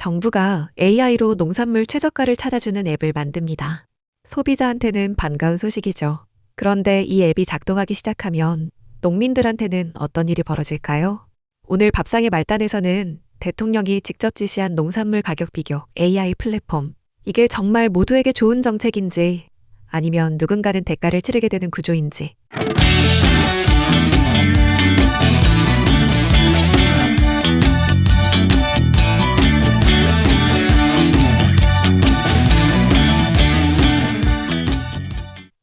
정부가 AI로 농산물 최저가를 찾아주는 앱을 만듭니다. 소비자한테는 반가운 소식이죠. 그런데 이 앱이 작동하기 시작하면 농민들한테는 어떤 일이 벌어질까요? 오늘 밥상의 말단에서는 대통령이 직접 지시한 농산물 가격 비교 AI 플랫폼. 이게 정말 모두에게 좋은 정책인지 아니면 누군가는 대가를 치르게 되는 구조인지.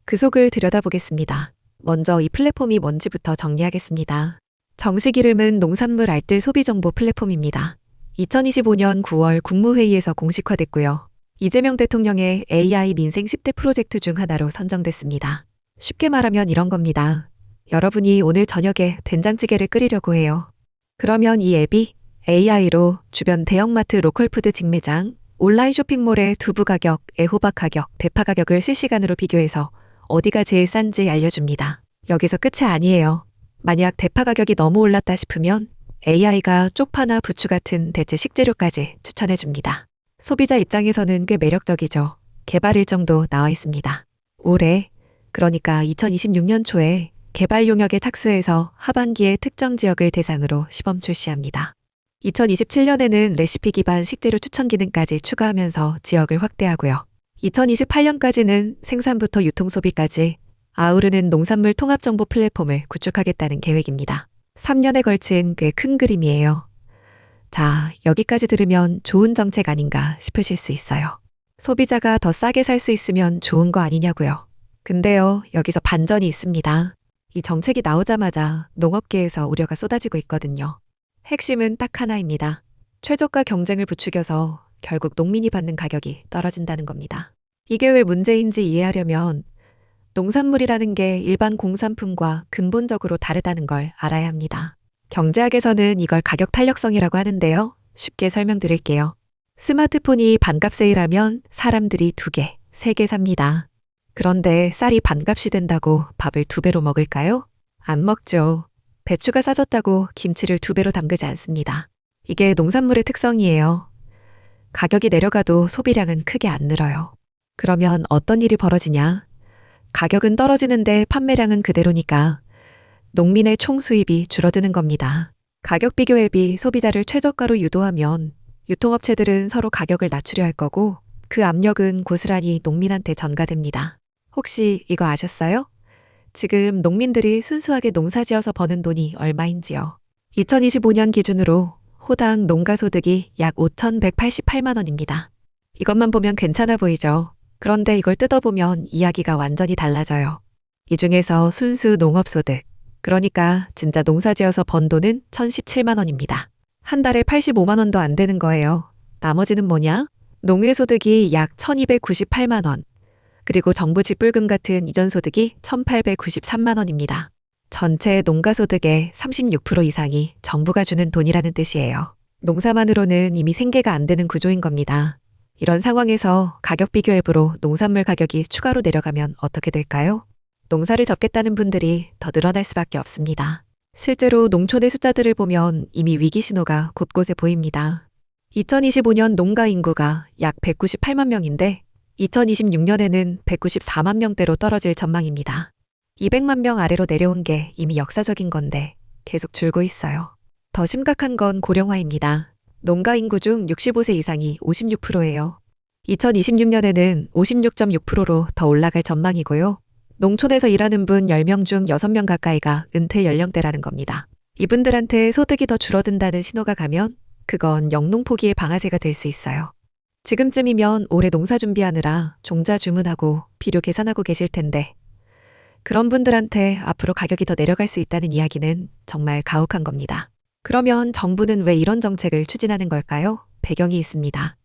그 속을 들여다보겠습니다. 먼저 이 플랫폼이 뭔지부터 정리하겠습니다. 정식 이름은 농산물 알뜰 소비정보 플랫폼입니다. 2025년 9월 국무회의에서 공식화됐고요. 이재명 대통령의 AI 민생 10대 프로젝트 중 하나로 선정됐습니다. 쉽게 말하면 이런 겁니다. 여러분이 오늘 저녁에 된장찌개를 끓이려고 해요. 그러면 이 앱이 AI로 주변 대형마트 로컬푸드 직매장, 온라인 쇼핑몰의 두부 가격, 애호박 가격, 대파 가격을 실시간으로 비교해서 어디가 제일 싼지 알려줍니다. 여기서 끝이 아니에요. 만약 대파 가격이 너무 올랐다 싶으면 AI가 쪽파나 부추 같은 대체 식재료까지 추천해줍니다. 소비자 입장에서는 꽤 매력적이죠. 개발 일정도 나와 있습니다. 올해, 그러니까 2026년 초에 개발 용역에 착수해서 하반기에 특정 지역을 대상으로 시범 출시합니다. 2027년에는 레시피 기반 식재료 추천 기능까지 추가하면서 지역을 확대하고요. 2028년까지는 생산부터 유통 소비까지 아우르는 농산물 통합정보 플랫폼을 구축하겠다는 계획입니다. 3년에 걸친 꽤 큰 그림이에요. 자, 여기까지 들으면 좋은 정책 아닌가 싶으실 수 있어요. 소비자가 더 싸게 살 수 있으면 좋은 거 아니냐고요. 근데요, 여기서 반전이 있습니다. 이 정책이 나오자마자 농업계에서 우려가 쏟아지고 있거든요. 핵심은 딱 하나입니다. 최저가 경쟁을 부추겨서 결국 농민이 받는 가격이 떨어진다는 겁니다. 이게 왜 문제인지 이해하려면 농산물이라는 게 일반 공산품과 근본적으로 다르다는 걸 알아야 합니다. 경제학에서는 이걸 가격 탄력성이라고 하는데요. 쉽게 설명드릴게요. 스마트폰이 반값 세일하면 사람들이 2개, 3개 삽니다. 그런데 쌀이 반값이 된다고 밥을 2배로 먹을까요? 안 먹죠. 배추가 싸졌다고 김치를 2배로 담그지 않습니다. 이게 농산물의 특성이에요. 가격이 내려가도 소비량은 크게 안 늘어요. 그러면 어떤 일이 벌어지냐? 가격은 떨어지는데 판매량은 그대로니까 농민의 총 수입이 줄어드는 겁니다. 가격 비교 앱이 소비자를 최저가로 유도하면 유통업체들은 서로 가격을 낮추려 할 거고 그 압력은 고스란히 농민한테 전가됩니다. 혹시 이거 아셨어요? 지금 농민들이 순수하게 농사지어서 버는 돈이 얼마인지요? 2025년 기준으로 호당 농가소득이 약 5,188만 원입니다. 이것만 보면 괜찮아 보이죠? 그런데 이걸 뜯어보면 이야기가 완전히 달라져요. 이 중에서 순수 농업소득, 그러니까 진짜 농사지어서 번 돈은 1,017만 원입니다. 한 달에 85만 원도 안 되는 거예요. 나머지는 뭐냐? 농해소득이 약 1,298만 원, 그리고 정부 직불금 같은 이전 소득이 1,893만 원입니다. 전체 농가소득의 36% 이상이 정부가 주는 돈이라는 뜻이에요. 농사만으로는 이미 생계가 안 되는 구조인 겁니다. 이런 상황에서 가격 비교 앱으로 농산물 가격이 추가로 내려가면 어떻게 될까요? 농사를 접겠다는 분들이 더 늘어날 수밖에 없습니다. 실제로 농촌의 숫자들을 보면 이미 위기 신호가 곳곳에 보입니다. 2025년 농가 인구가 약 198만 명인데 2026년에는 194만 명대로 떨어질 전망입니다. 200만 명 아래로 내려온 게 이미 역사적인 건데 계속 줄고 있어요. 더 심각한 건 고령화입니다. 농가 인구 중 65세 이상이 56%예요. 2026년에는 56.6%로 더 올라갈 전망이고요. 농촌에서 일하는 분 10명 중 6명 가까이가 은퇴 연령대라는 겁니다. 이분들한테 소득이 더 줄어든다는 신호가 가면 그건 영농 포기의 방아쇠가 될 수 있어요. 지금쯤이면 올해 농사 준비하느라 종자 주문하고 비료 계산하고 계실 텐데 그런 분들한테 앞으로 가격이 더 내려갈 수 있다는 이야기는 정말 가혹한 겁니다. 그러면 정부는 왜 이런 정책을 추진하는 걸까요? 배경이 있습니다.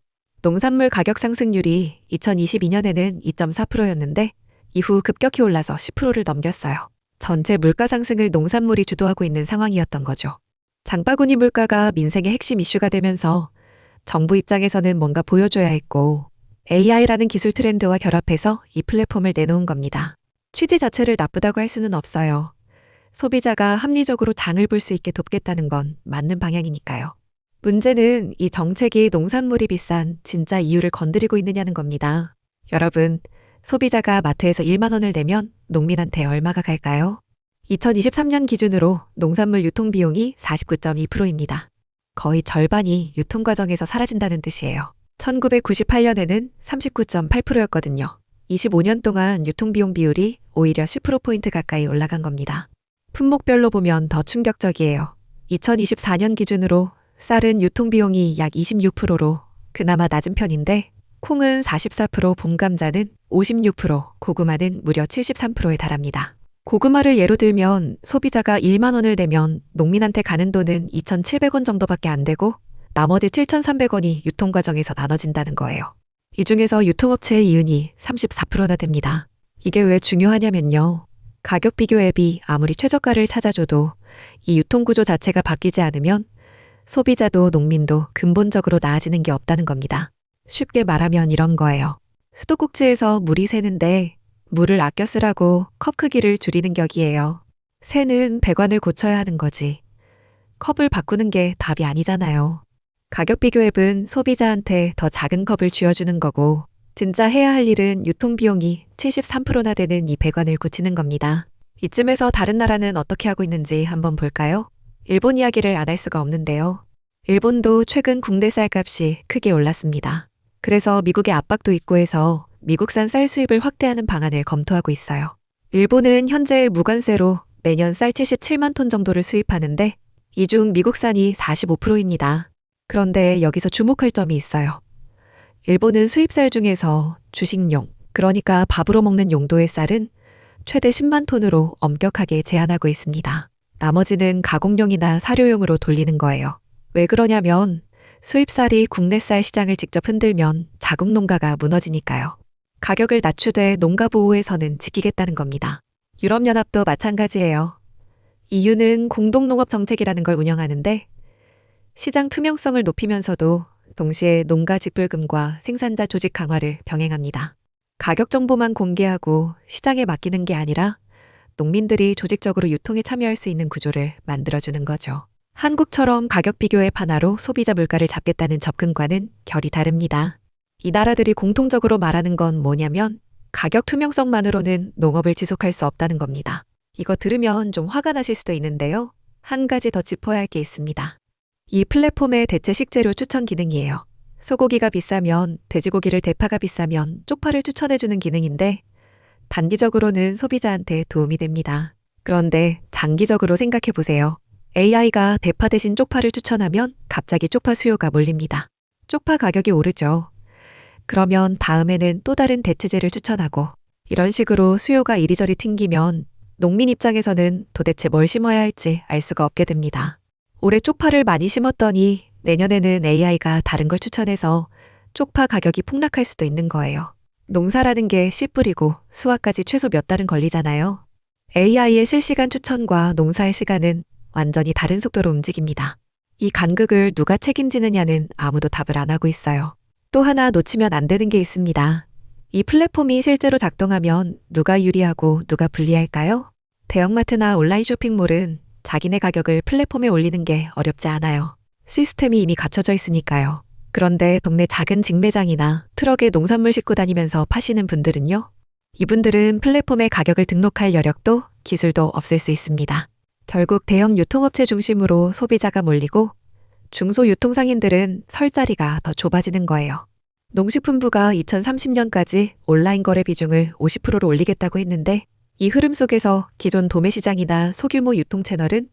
농산물 가격 상승률이 2022년에는 2.4%였는데 이후 급격히 올라서 10%를 넘겼어요. 전체 물가 상승을 농산물이 주도하고 있는 상황이었던 거죠. 장바구니 물가가 민생의 핵심 이슈가 되면서 정부 입장에서는 뭔가 보여줘야 했고 AI라는 기술 트렌드와 결합해서 이 플랫폼을 내놓은 겁니다. 취지 자체를 나쁘다고 할 수는 없어요. 소비자가 합리적으로 장을 볼 수 있게 돕겠다는 건 맞는 방향이니까요. 문제는 이 정책이 농산물이 비싼 진짜 이유를 건드리고 있느냐는 겁니다. 여러분, 소비자가 마트에서 1만 원을 내면 농민한테 얼마가 갈까요? 2023년 기준으로 농산물 유통비용이 49.2%입니다. 거의 절반이 유통과정에서 사라진다는 뜻이에요. 1998년에는 39.8%였거든요. 25년 동안 유통비용 비율이 오히려 10%포인트 가까이 올라간 겁니다. 품목별로 보면 더 충격적이에요. 2024년 기준으로 쌀은 유통비용이 약 26%로 그나마 낮은 편인데 콩은 44%, 봄감자는 56%, 고구마는 무려 73%에 달합니다. 고구마를 예로 들면 소비자가 1만 원을 내면 농민한테 가는 돈은 2,700원 정도밖에 안 되고 나머지 7,300원이 유통과정에서 나눠진다는 거예요. 이 중에서 유통업체의 이윤이 34%나 됩니다. 이게 왜 중요하냐면요. 가격 비교 앱이 아무리 최저가를 찾아줘도 이 유통구조 자체가 바뀌지 않으면 소비자도 농민도 근본적으로 나아지는 게 없다는 겁니다. 쉽게 말하면 이런 거예요. 수도꼭지에서 물이 새는데 물을 아껴 쓰라고 컵 크기를 줄이는 격이에요. 새는 배관을 고쳐야 하는 거지. 컵을 바꾸는 게 답이 아니잖아요. 가격 비교 앱은 소비자한테 더 작은 컵을 쥐어주는 거고 진짜 해야 할 일은 유통비용이 73%나 되는 이 배관을 고치는 겁니다. 이쯤에서 다른 나라는 어떻게 하고 있는지 한번 볼까요? 일본 이야기를 안 할 수가 없는데요. 일본도 최근 국내 쌀값이 크게 올랐습니다. 그래서 미국의 압박도 있고 해서 미국산 쌀 수입을 확대하는 방안을 검토하고 있어요. 일본은 현재 무관세로 매년 쌀 77만 톤 정도를 수입하는데 이 중 미국산이 45%입니다. 그런데 여기서 주목할 점이 있어요. 일본은 수입쌀 중에서 주식용, 그러니까 밥으로 먹는 용도의 쌀은 최대 10만 톤으로 엄격하게 제한하고 있습니다. 나머지는 가공용이나 사료용으로 돌리는 거예요. 왜 그러냐면 수입쌀이 국내 쌀 시장을 직접 흔들면 자국 농가가 무너지니까요. 가격을 낮추되 농가 보호에서는 지키겠다는 겁니다. 유럽연합도 마찬가지예요. EU는 공동농업 정책이라는 걸 운영하는데 시장 투명성을 높이면서도 동시에 농가 직불금과 생산자 조직 강화를 병행합니다. 가격 정보만 공개하고 시장에 맡기는 게 아니라 농민들이 조직적으로 유통에 참여할 수 있는 구조를 만들어주는 거죠. 한국처럼 가격 비교 앱 하나로 소비자 물가를 잡겠다는 접근과는 결이 다릅니다. 이 나라들이 공통적으로 말하는 건 뭐냐면 가격 투명성만으로는 농업을 지속할 수 없다는 겁니다. 이거 들으면 좀 화가 나실 수도 있는데요. 한 가지 더 짚어야 할 게 있습니다. 이 플랫폼의 대체 식재료 추천 기능이에요. 소고기가 비싸면 돼지고기를 대파가 비싸면 쪽파를 추천해주는 기능인데 단기적으로는 소비자한테 도움이 됩니다. 그런데 장기적으로 생각해 보세요. AI가 대파 대신 쪽파를 추천하면 갑자기 쪽파 수요가 몰립니다. 쪽파 가격이 오르죠. 그러면 다음에는 또 다른 대체재를 추천하고 이런 식으로 수요가 이리저리 튕기면 농민 입장에서는 도대체 뭘 심어야 할지 알 수가 없게 됩니다. 올해 쪽파를 많이 심었더니 내년에는 AI가 다른 걸 추천해서 쪽파 가격이 폭락할 수도 있는 거예요. 농사라는 게 씨 뿌리고 수확까지 최소 몇 달은 걸리잖아요. AI의 실시간 추천과 농사의 시간은 완전히 다른 속도로 움직입니다. 이 간극을 누가 책임지느냐는 아무도 답을 안 하고 있어요. 또 하나 놓치면 안 되는 게 있습니다. 이 플랫폼이 실제로 작동하면 누가 유리하고 누가 불리할까요? 대형마트나 온라인 쇼핑몰은 자기네 가격을 플랫폼에 올리는 게 어렵지 않아요. 시스템이 이미 갖춰져 있으니까요. 그런데 동네 작은 직매장이나 트럭에 농산물 싣고 다니면서 파시는 분들은요. 이분들은 플랫폼에 가격을 등록할 여력도 기술도 없을 수 있습니다. 결국 대형 유통업체 중심으로 소비자가 몰리고 중소유통상인들은 설 자리가 더 좁아지는 거예요. 농식품부가 2030년까지 온라인 거래 비중을 50%로 올리겠다고 했는데 이 흐름 속에서 기존 도매시장이나 소규모 유통 채널은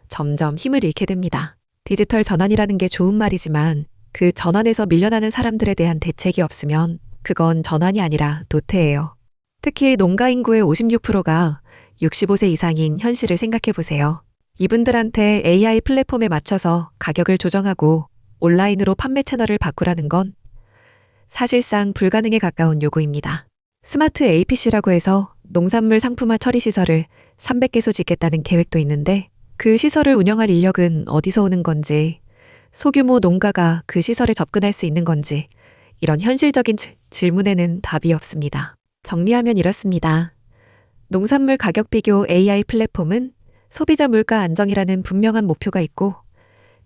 점점 힘을 잃게 됩니다. 디지털 전환이라는 게 좋은 말이지만 그 전환에서 밀려나는 사람들에 대한 대책이 없으면 그건 전환이 아니라 도태예요. 특히 농가 인구의 56%가 65세 이상인 현실을 생각해 보세요. 이분들한테 AI 플랫폼에 맞춰서 가격을 조정하고 온라인으로 판매 채널을 바꾸라는 건 사실상 불가능에 가까운 요구입니다. 스마트 APC라고 해서 농산물 상품화 처리 시설을 300개소 짓겠다는 계획도 있는데 그 시설을 운영할 인력은 어디서 오는 건지, 소규모 농가가 그 시설에 접근할 수 있는 건지 이런 현실적인 질문에는 답이 없습니다. 정리하면 이렇습니다. 농산물 가격 비교 AI 플랫폼은 소비자 물가 안정이라는 분명한 목표가 있고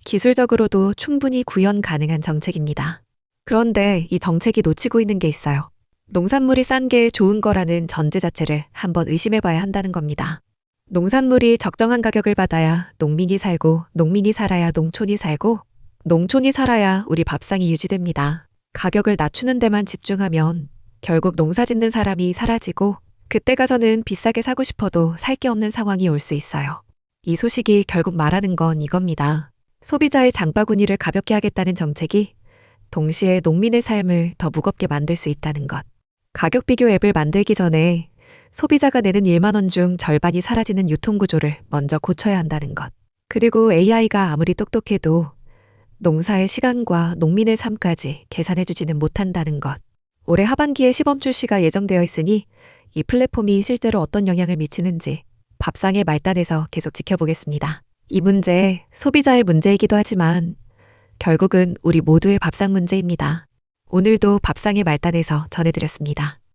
기술적으로도 충분히 구현 가능한 정책입니다. 그런데 이 정책이 놓치고 있는 게 있어요. 농산물이 싼 게 좋은 거라는 전제 자체를 한번 의심해 봐야 한다는 겁니다. 농산물이 적정한 가격을 받아야 농민이 살고, 농민이 살아야 농촌이 살고, 농촌이 살아야 우리 밥상이 유지됩니다. 가격을 낮추는 데만 집중하면 결국 농사 짓는 사람이 사라지고, 그때 가서는 비싸게 사고 싶어도 살 게 없는 상황이 올 수 있어요. 이 소식이 결국 말하는 건 이겁니다. 소비자의 장바구니를 가볍게 하겠다는 정책이 동시에 농민의 삶을 더 무겁게 만들 수 있다는 것. 가격 비교 앱을 만들기 전에 소비자가 내는 1만 원 중 절반이 사라지는 유통구조를 먼저 고쳐야 한다는 것. 그리고 AI가 아무리 똑똑해도 농사의 시간과 농민의 삶까지 계산해주지는 못한다는 것. 올해 하반기에 시범 출시가 예정되어 있으니 이 플랫폼이 실제로 어떤 영향을 미치는지 밥상의 말단에서 계속 지켜보겠습니다. 이 문제, 소비자의 문제이기도 하지만 결국은 우리 모두의 밥상 문제입니다. 오늘도 밥상의 말단에서 전해드렸습니다.